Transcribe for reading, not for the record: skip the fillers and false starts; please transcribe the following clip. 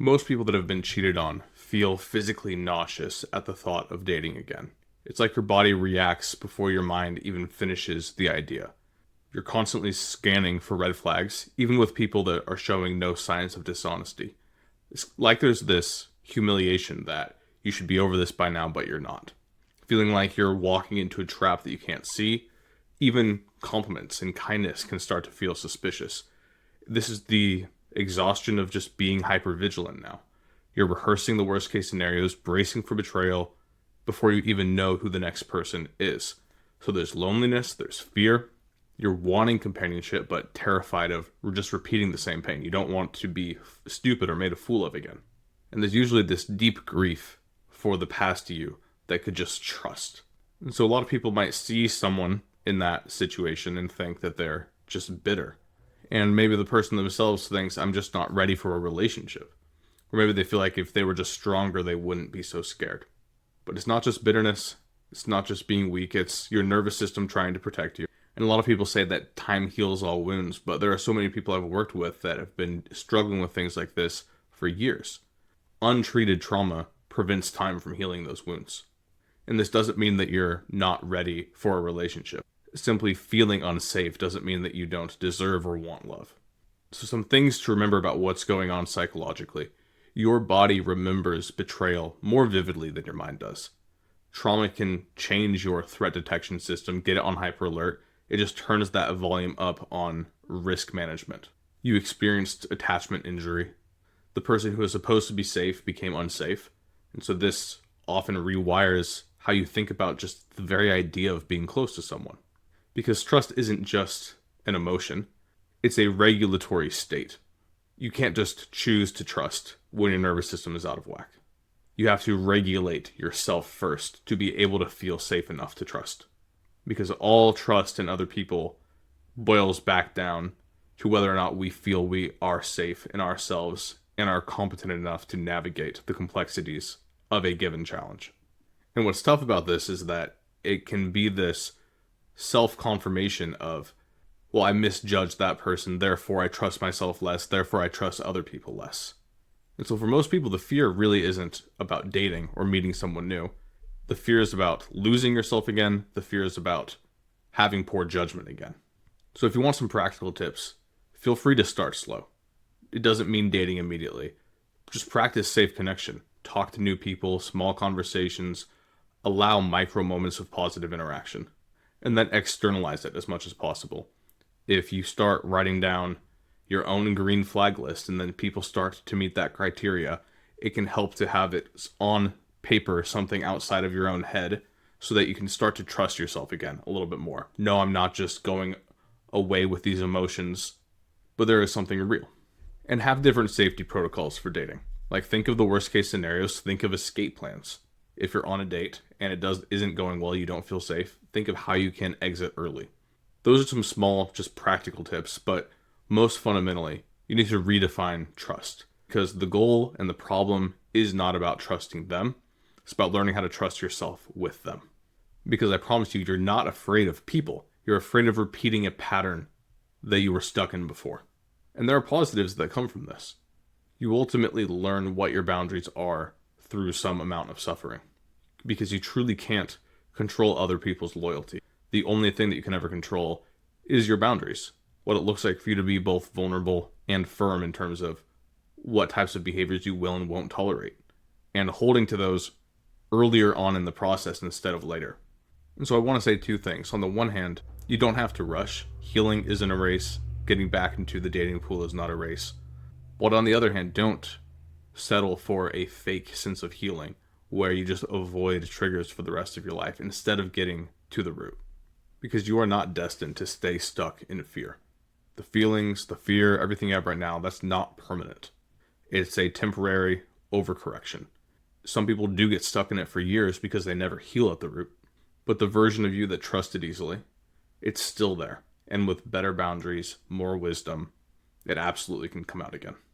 Most people that have been cheated on feel physically nauseous at the thought of dating again. It's like your body reacts before your mind even finishes the idea. You're constantly scanning for red flags, even with people that are showing no signs of dishonesty. It's like there's this humiliation that you should be over this by now, but you're not. Feeling like you're walking into a trap that you can't see. Even compliments and kindness can start to feel suspicious. This is the exhaustion of just being hypervigilant now. You're rehearsing the worst case scenarios, bracing for betrayal before you even know who the next person is. So there's loneliness, there's fear. You're wanting companionship, but terrified of just repeating the same pain. You don't want to be stupid or made a fool of again. And there's usually this deep grief for the past you that could just trust. And so a lot of people might see someone in that situation and think that they're just bitter. And maybe the person themselves thinks, I'm just not ready for a relationship. Or maybe they feel like if they were just stronger, they wouldn't be so scared. But it's not just bitterness. It's not just being weak. It's your nervous system trying to protect you. And a lot of people say that time heals all wounds, but there are so many people I've worked with that have been struggling with things like this for years. Untreated trauma prevents time from healing those wounds. And this doesn't mean that you're not ready for a relationship. Simply feeling unsafe doesn't mean that you don't deserve or want love. So some things to remember about what's going on psychologically. Your body remembers betrayal more vividly than your mind does. Trauma can change your threat detection system, get it on hyper alert. It just turns that volume up on risk management. You experienced attachment injury. The person who was supposed to be safe became unsafe. And so this often rewires how you think about just the very idea of being close to someone. Because trust isn't just an emotion, it's a regulatory state. You can't just choose to trust when your nervous system is out of whack. You have to regulate yourself first to be able to feel safe enough to trust. Because all trust in other people boils back down to whether or not we feel we are safe in ourselves and are competent enough to navigate the complexities of a given challenge. And what's tough about this is that it can be this self-confirmation of, well, I misjudged that person, therefore I trust myself less, therefore I trust other people less. And so for most people, the fear really isn't about dating or meeting someone new. The fear is about losing yourself again. The fear is about having poor judgment again. So if you want some practical tips, feel free to start slow. It doesn't mean dating immediately. Just practice safe connection. Talk to new people, small conversations, allow micro moments of positive interaction, and then externalize it as much as possible. If you start writing down your own green flag list and then people start to meet that criteria, it can help to have it on paper, something outside of your own head, so that you can start to trust yourself again a little bit more. No, I'm not just going away with these emotions, but there is something real. And have different safety protocols for dating. Like, think of the worst case scenarios, think of escape plans. If you're on a date and it isn't going well, you don't feel safe, think of how you can exit early. Those are some small, just practical tips, but most fundamentally, you need to redefine trust. Because the goal and the problem is not about trusting them. It's about learning how to trust yourself with them. Because I promise you, you're not afraid of people. You're afraid of repeating a pattern that you were stuck in before. And there are positives that come from this. You ultimately learn what your boundaries are through some amount of suffering. Because you truly can't control other people's loyalty. The only thing that you can ever control is your boundaries. What it looks like for you to be both vulnerable and firm in terms of what types of behaviors you will and won't tolerate. And holding to those earlier on in the process instead of later. And so I want to say two things. On the one hand, you don't have to rush. Healing isn't a race. Getting back into the dating pool is not a race. But on the other hand, don't settle for a fake sense of healing where you just avoid triggers for the rest of your life instead of getting to the root. Because you are not destined to stay stuck in fear. The feelings, the fear, everything you have right now, that's not permanent. It's a temporary overcorrection. Some people do get stuck in it for years because they never heal at the root. But the version of you that trusted easily, it's still there. And with better boundaries, more wisdom, it absolutely can come out again.